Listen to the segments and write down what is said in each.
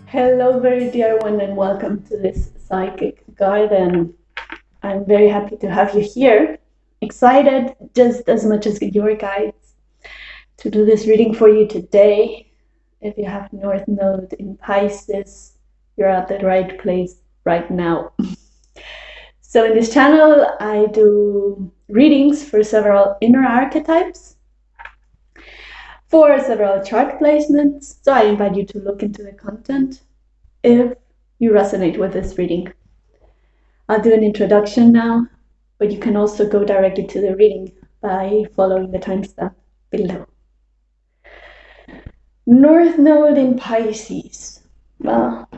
Hello, very dear one, and welcome to this psychic garden. I'm very happy to have you here. Excited just as much as your guides to do this reading for you today. If you have North Node in Pisces, you're at the right place right now. So in this channel, I do readings for several inner archetypes, for several chart placements. So I invite you to look into the content if you resonate with this reading. I'll do an introduction now, but you can also go directly to the reading by following the timestamp below. North Node in Pisces. Well,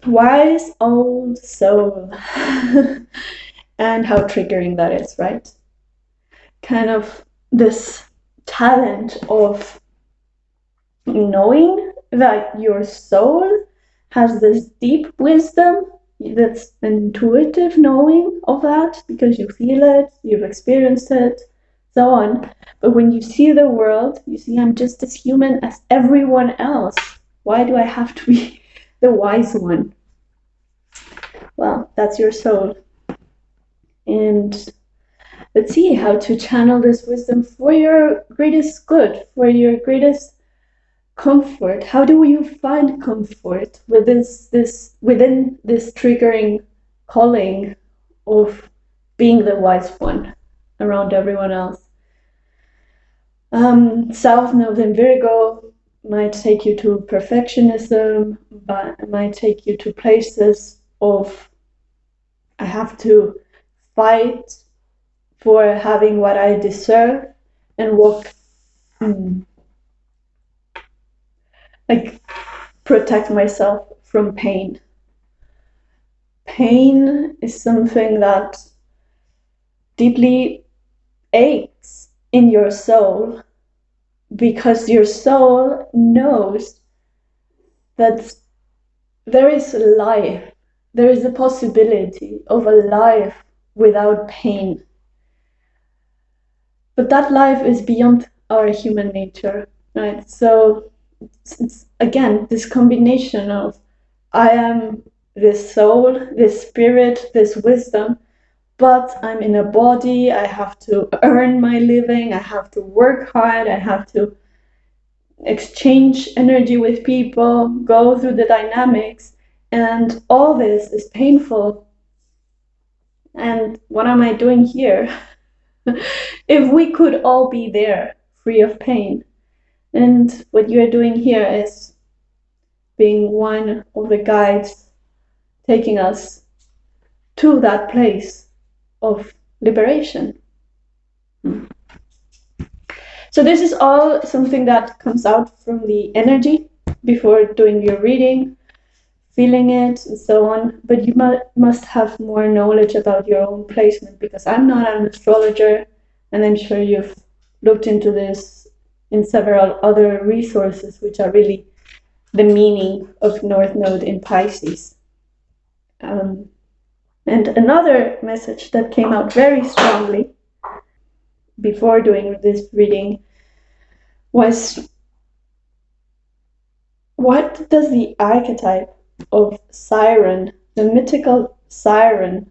wise old soul. And how triggering that is, right? Kind of this talent of knowing that your soul has this deep wisdom, that's intuitive knowing of that because you feel it, you've experienced it, so on. But when you see the world, you see I'm just as human as everyone else. Why do I have to be the wise one? Well, that's your soul. And let's see how to channel this wisdom for your greatest good, for your greatest comfort. How do you find comfort with within this triggering calling of being the wise one around everyone else? South Node in Virgo might take you to perfectionism, but it might take you to places of I have to fight for having what I deserve and walk like protect myself from pain. Pain is something that deeply aches in your soul because your soul knows that there is life, there is a possibility of a life without pain. But that life is beyond our human nature, right? So it's again this combination of I am this soul, this spirit, this wisdom, but I'm in a body. I have to earn my living, I have to work hard, I have to exchange energy with people, go through the dynamics, and all this is painful. And what am I doing here? If we could all be there free of pain. And what you're doing here is being one of the guides taking us to that place of liberation. So this is all something that comes out from the energy before doing your reading, feeling it and so on. But you must have more knowledge about your own placement because I'm not an astrologer, and I'm sure you've looked into this in several other resources, which are really the meaning of North Node in Pisces. And another message that came out very strongly before doing this reading was, what does the archetype of siren, the mythical siren,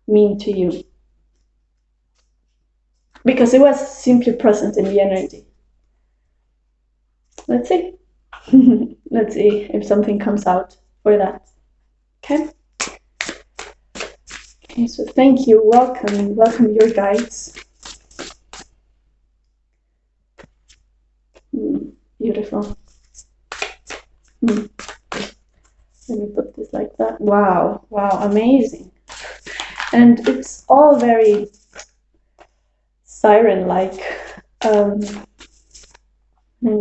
mean to you? Because it was simply present in the energy. Let's see. Let's see if something comes out for that. Okay. Okay, so thank you. Welcome your guides. Beautiful. Let me put this like that. Wow, amazing. And it's all very siren-like. I'm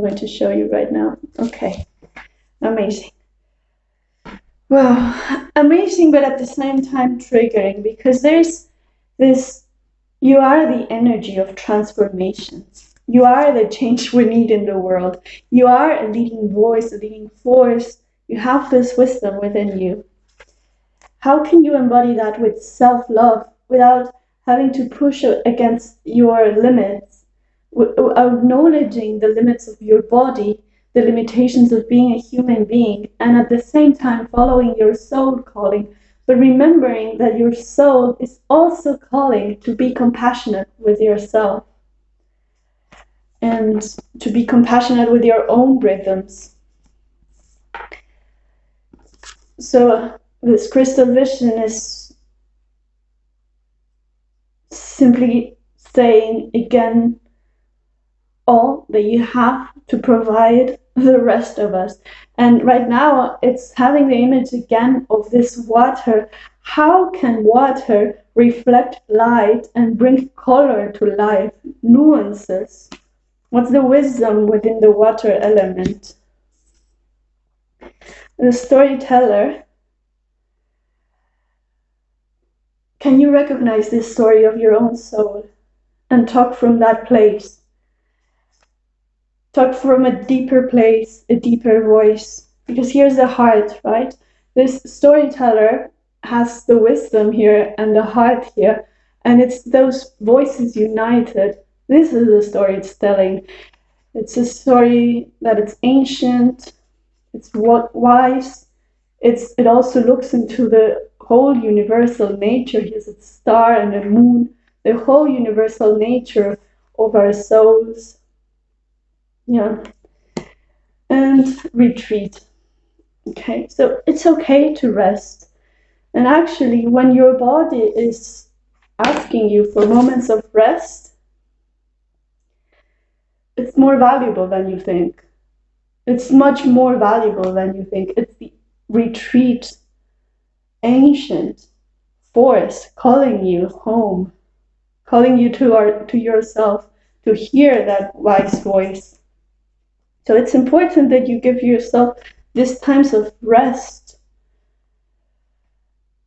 going to show you right now. Okay, amazing. Well, amazing, but at the same time triggering, because there's this, you are the energy of transformation. You are the change we need in the world. You are a leading voice, a leading force. You have this wisdom within you. How can you embody that with self-love without having to push against your limits, acknowledging the limits of your body, the limitations of being a human being, and at the same time following your soul calling, but remembering that your soul is also calling to be compassionate with yourself and to be compassionate with your own rhythms. So this crystal vision is simply saying again all that you have to provide the rest of us. And right now it's having the image again of this water. How can water reflect light and bring color to life, nuances? What's the wisdom within the water element? The storyteller, can you recognize this story of your own soul and talk from that place? Talk from a deeper place, a deeper voice. Because here's the heart, right? This storyteller has the wisdom here and the heart here, and it's those voices united. This is the story it's telling. It's a story that it's ancient, it's wise, it also looks into the whole universal nature. Here's a star and a moon, the whole universal nature of our souls. Yeah. And retreat. Okay, so it's okay to rest. And actually, when your body is asking you for moments of rest, it's more valuable than you think. It's much more valuable than you think. It's the retreat, ancient force calling you home, calling you to yourself, to hear that wise voice. So it's important that you give yourself these times of rest.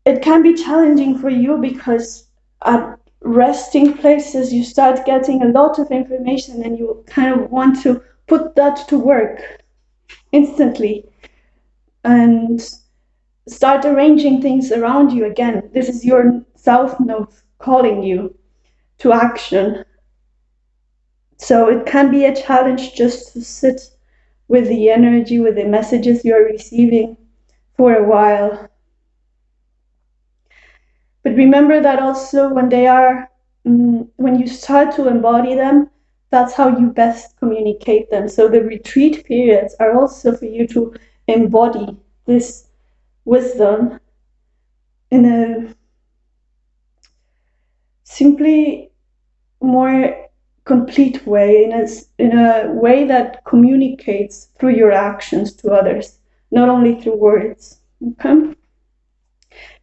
It can be challenging for you because at resting places you start getting a lot of information and you kind of want to put that to work instantly and start arranging things around you again. This is your south node calling you to action. So it can be a challenge just to sit with the energy, with the messages you're receiving for a while. But remember that also when you start to embody them, that's how you best communicate them. So the retreat periods are also for you to embody this wisdom in a simply more complete way, in a way that communicates through your actions to others, not only through words. Okay?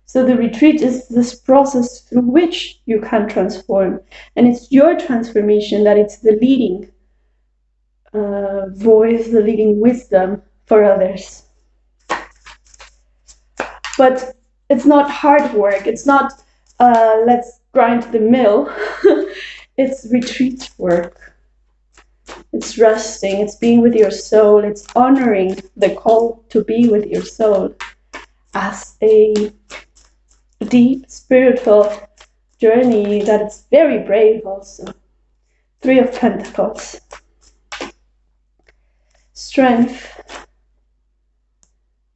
So the retreat is this process through which you can transform, and it's your transformation that it's the leading voice, the leading wisdom for others. But it's not hard work. It's not let's grind the mill. It's retreat work. It's resting. It's being with your soul. It's honoring the call to be with your soul as a deep spiritual journey that is very brave also. 3 of Pentacles. Strength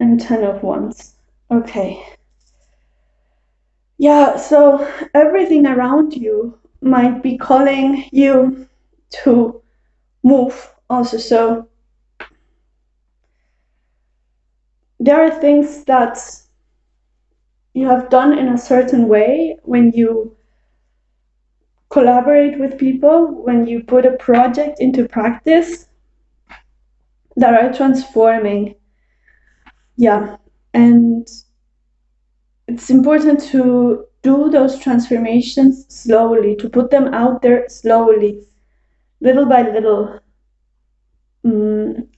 and 10 of Wands. Okay. Yeah, so everything around you might be calling you to move also. So there are things that you have done in a certain way when you collaborate with people, when you put a project into practice, that are transforming. Yeah, and it's important to do those transformations slowly, to put them out there slowly, little by little.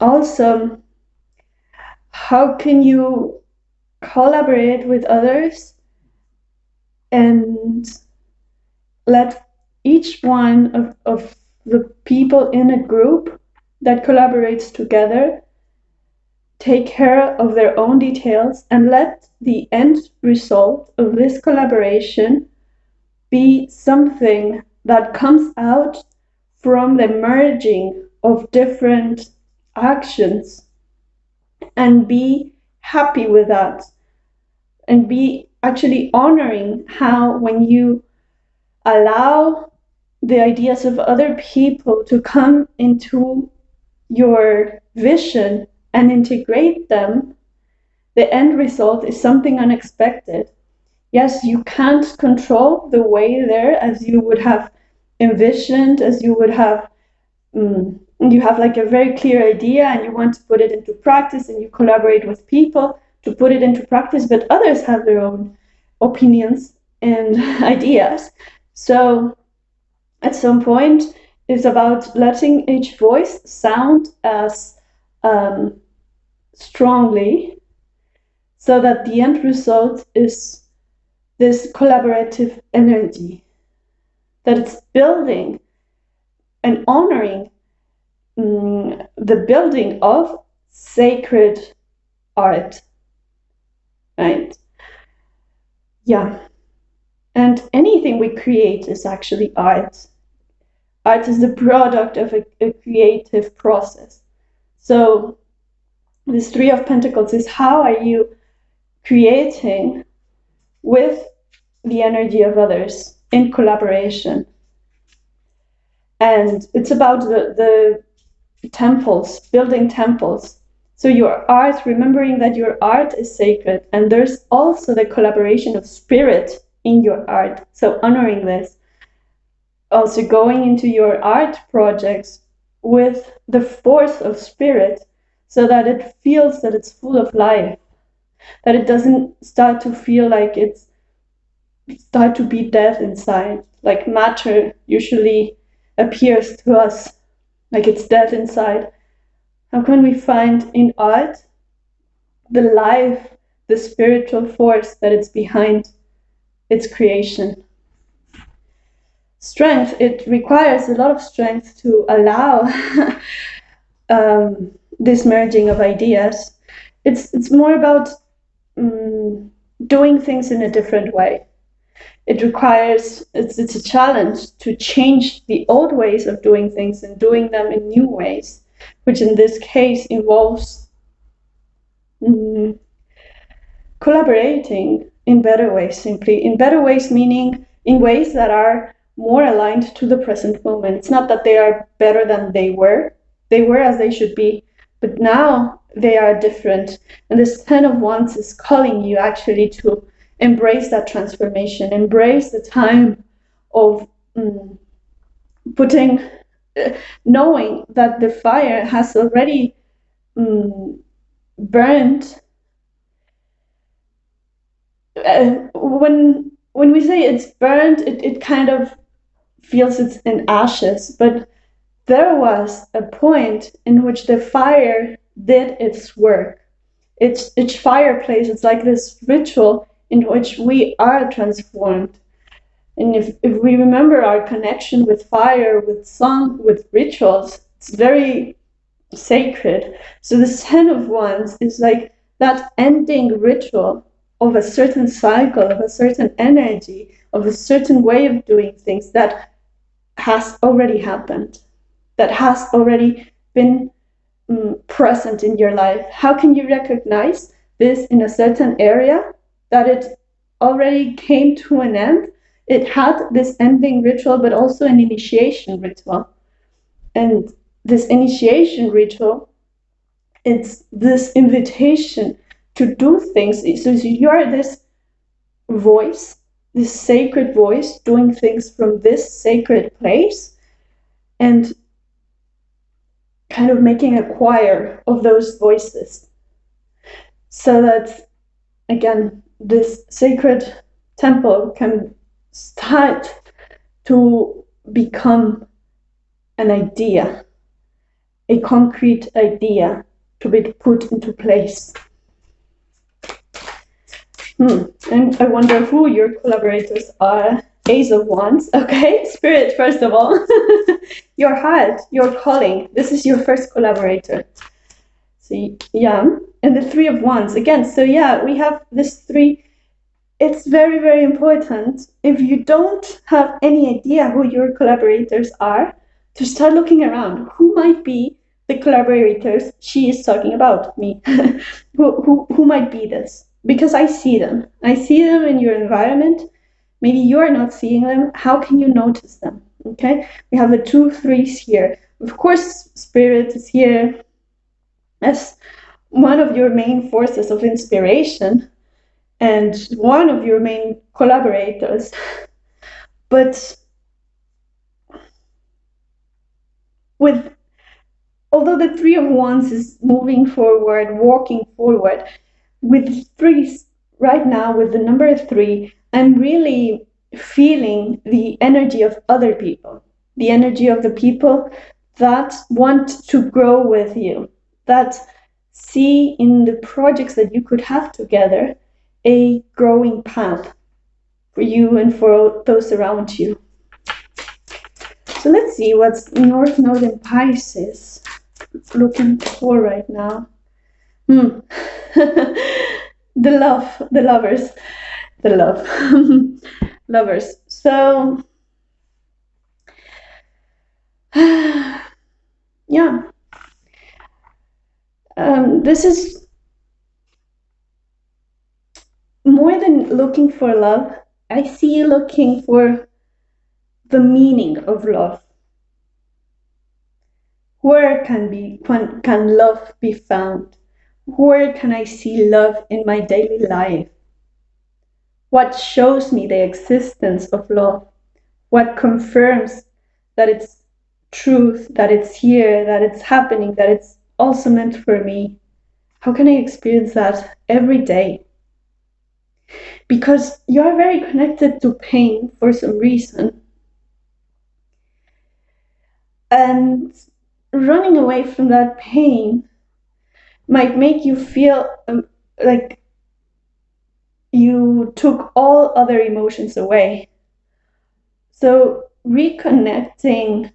Also, how can you collaborate with others and let each one of the people in a group that collaborates together take care of their own details and let the end result of this collaboration be something that comes out from the merging of different actions and be happy with that, and be actually honoring how when you allow the ideas of other people to come into your vision and integrate them, the end result is something unexpected. Yes, you can't control the way there as you would have envisioned, as you would have, you have like a very clear idea and you want to put it into practice and you collaborate with people to put it into practice, but others have their own opinions and ideas. So at some point, it's about letting each voice sound as strongly so that the end result is this collaborative energy, that it's building and honoring the building of sacred art, right? Yeah. And anything we create is actually art. Art is the product of a creative process. So this Three of Pentacles is how are you creating with the energy of others in collaboration. And it's about the temples, building temples. So your art, remembering that your art is sacred, and there's also the collaboration of spirit in your art. So honoring this. Also going into your art projects with the force of spirit so that it feels that it's full of life, that it doesn't start to feel like it's start to be death inside. Like matter usually appears to us like it's death inside. How can we find in art the life, the spiritual force that is behind its creation? Strength, it requires a lot of strength to allow this merging of ideas. It's more about doing things in a different way. It requires, it's a challenge to change the old ways of doing things and doing them in new ways, which in this case involves collaborating in better ways, simply. In better ways, meaning in ways that are more aligned to the present moment. It's not that they are better than they were as they should be, but now they are different. And this Ten of Wands is calling you actually to embrace that transformation, embrace the time of knowing that the fire has already burned. When we say it's burned, it kind of feels it's in ashes, but there was a point in which the fire did its work. Each fireplace, it's like this ritual in which we are transformed. And if we remember our connection with fire, with song, with rituals, it's very sacred. So the Ten of Wands is like that ending ritual of a certain cycle, of a certain energy, of a certain way of doing things that has already happened, that has already been present in your life. How can you recognize this in a certain area, that it already came to an end? It had this ending ritual, but also an initiation ritual. And this initiation ritual, it's this invitation to do things. So you are this voice, this sacred voice, doing things from this sacred place, and kind of making a choir of those voices, so that, again, this sacred temple can start to become an idea, a concrete idea to be put into place. And I wonder who your collaborators are. Ace of Wands. Okay, Spirit, first of all. Your heart, your calling. This is your first collaborator. So, yeah. And the Three of Wands. Again, so yeah, we have this three. It's very, very important, if you don't have any idea who your collaborators are, to start looking around. Who might be the collaborators she is talking about, me, who might be this, because I see them in your environment. Maybe you are not seeing them. How can you notice them? Okay, we have the 2 3s here. Of course, spirit is here as one of your main forces of inspiration and one of your main collaborators. But although the 3 of Wands is moving forward, walking forward, with 3s right now, with the number 3, I'm really feeling the energy of other people, the energy of the people that want to grow with you, that see in the projects that you could have together a growing path for you and for those around you. So let's see what's North Node in Pisces looking for right now. The love, lovers. So, yeah, this is more than looking for love. I see you looking for the meaning of love. Where can love be found? Where can I see love in my daily life? What shows me the existence of love? What confirms that it's truth, that it's here, that it's happening, that it's also meant for me? How can I experience that every day? Because you are very connected to pain for some reason. And running away from that pain might make you feel like you took all other emotions away. So reconnecting,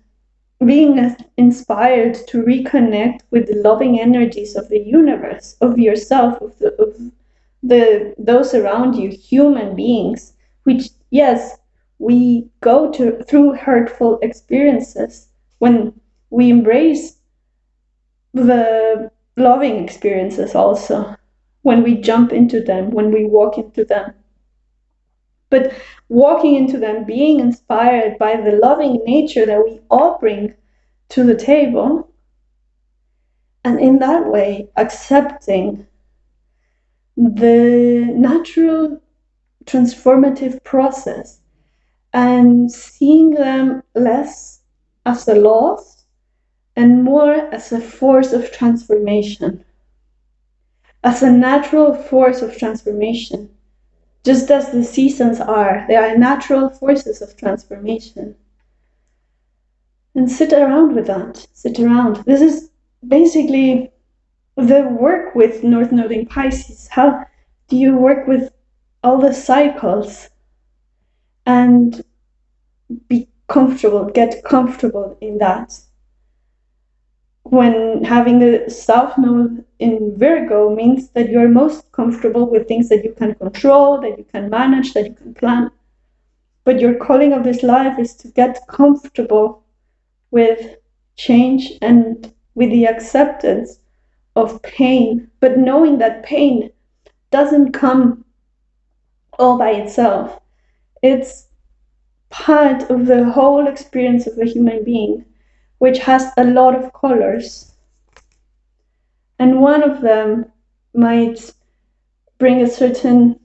being inspired to reconnect with the loving energies of the universe, of yourself, of those around you, human beings, which, yes, we go through hurtful experiences. When we embrace the loving experiences also, when we jump into them, when we walk into them. But walking into them, being inspired by the loving nature that we all bring to the table, and in that way accepting the natural transformative process and seeing them less as a loss and more as a force of transformation, as a natural force of transformation. Just as the seasons are, they are natural forces of transformation. And sit around with that. Sit around. This is basically the work with North Node in Pisces. How do you work with all the cycles and be comfortable, get comfortable in that? When having the South Node in Virgo means that you're most comfortable with things that you can control, that you can manage, that you can plan. But your calling of this life is to get comfortable with change and with the acceptance of pain, but knowing that pain doesn't come all by itself. It's part of the whole experience of a human being, which has a lot of colors. And one of them might bring a certain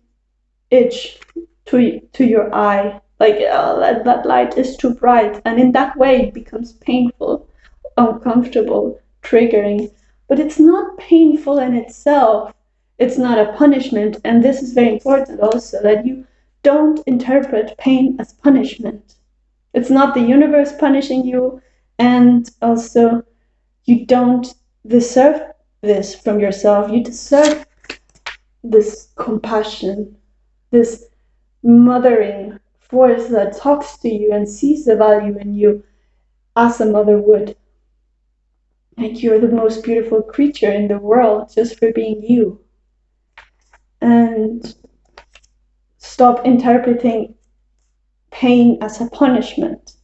itch to your eye, like that light is too bright, and in that way it becomes painful, uncomfortable, triggering. But it's not painful in itself. It's not a punishment, and this is very important also, that you don't interpret pain as punishment. It's not the universe punishing you, and also you don't deserve this from yourself. You deserve this compassion, this mothering force that talks to you and sees the value in you as a mother would. Like, you're the most beautiful creature in the world just for being you. And stop interpreting pain as a punishment,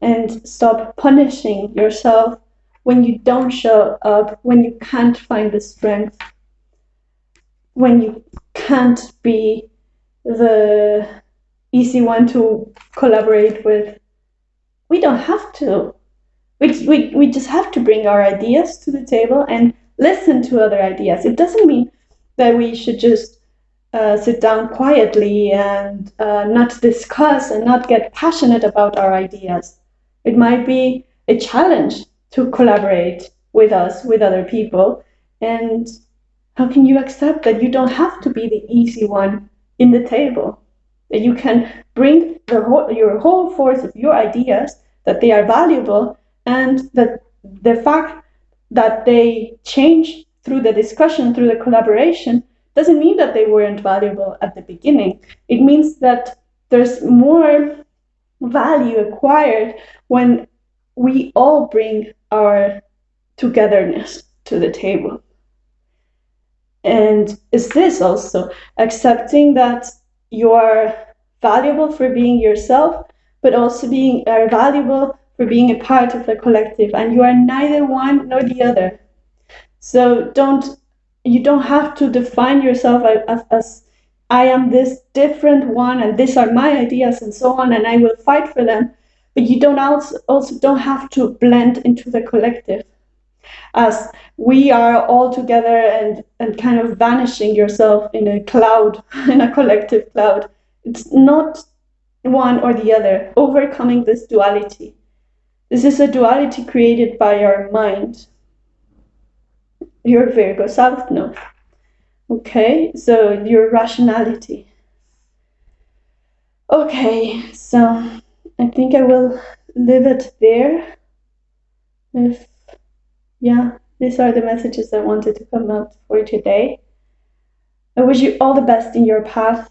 and stop punishing yourself when you don't show up, when you can't find the strength, when you can't be the easy one to collaborate with. We don't have to. We just have to bring our ideas to the table and listen to other ideas. It doesn't mean that we should just sit down quietly and not discuss and not get passionate about our ideas. It might be a challenge to collaborate with us, with other people. And how can you accept that you don't have to be the easy one in the table? That you can bring your whole force of your ideas, that they are valuable, and that the fact that they change through the discussion, through the collaboration, doesn't mean that they weren't valuable at the beginning. It means that there's more value acquired when we all bring our togetherness to the table. And is this also accepting that you are valuable for being yourself, but also being valuable for being a part of the collective, and you are neither one nor the other. So you don't have to define yourself as I am this different one and these are my ideas and so on and I will fight for them. But you don't also don't have to blend into the collective as we are all together and kind of vanishing yourself in a cloud, in a collective cloud. It's not one or the other, overcoming this duality. This is a duality created by our mind. Your Virgo South Node. Okay, so your rationality. Okay, so I think I will leave it there. These are the messages I wanted to come out for today. I wish you all the best in your path.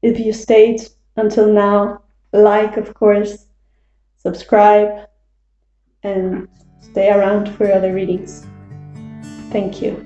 If you stayed until now, like, of course, subscribe, and stay around for other readings. Thank you.